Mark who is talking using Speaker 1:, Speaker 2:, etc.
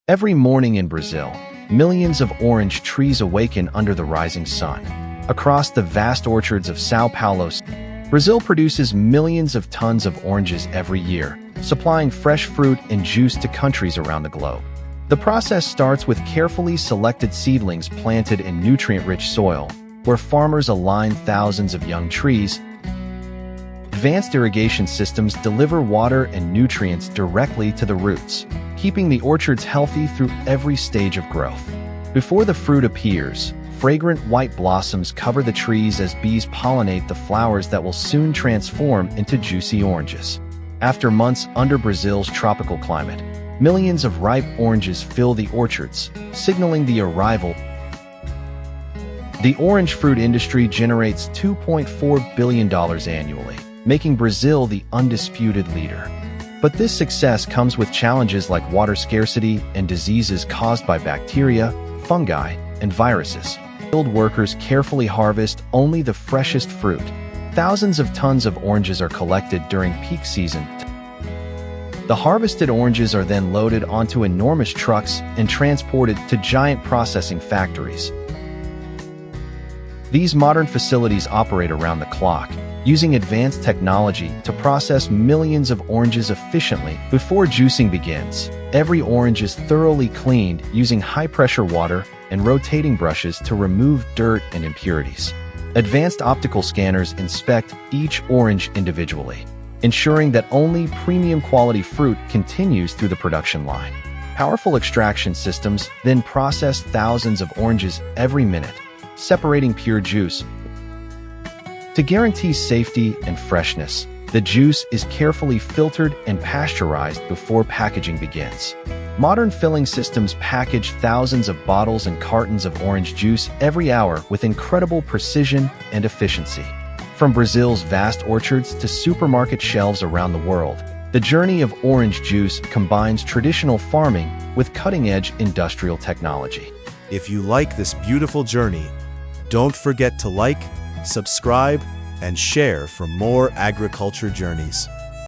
Speaker 1: Every morning in Brazil, millions of orange trees awaken under the rising sun. Across the vast orchards of São Paulo, Brazil produces millions of tons of oranges every year, supplying fresh fruit and juice to countries around the globe. The process starts with carefully selected seedlings planted in nutrient-rich soil, where farmers align thousands of young trees. Advanced irrigation systems deliver water and nutrients directly to the roots, keeping the orchards healthy through every stage of growth. Before the fruit appears, fragrant white blossoms cover the trees as bees pollinate the flowers that will soon transform into juicy oranges. After months under Brazil's tropical climate, millions of ripe oranges fill the orchards, signaling the arrival. The orange fruit industry generates $2.4 billion annually, making Brazil the undisputed leader. But this success comes with challenges like water scarcity and diseases caused by bacteria, fungi, and viruses. Field workers carefully harvest only the freshest fruit. Thousands of tons of oranges are collected during peak season. The harvested oranges are then loaded onto enormous trucks and transported to giant processing factories. These modern facilities operate around the clock, using advanced technology to process millions of oranges efficiently. Before juicing begins, every orange is thoroughly cleaned using high-pressure water and rotating brushes to remove dirt and impurities. Advanced optical scanners inspect each orange individually, ensuring that only premium-quality fruit continues through the production line. Powerful extraction systems then process thousands of oranges every minute, separating pure juice. To guarantee safety and freshness, the juice is carefully filtered and pasteurized before packaging begins. Modern filling systems package thousands of bottles and cartons of orange juice every hour with incredible precision and efficiency. From Brazil's vast orchards to supermarket shelves around the world, the journey of orange juice combines traditional farming with cutting-edge industrial technology.
Speaker 2: If you like this beautiful journey, don't forget to like, subscribe, and share for more agriculture journeys.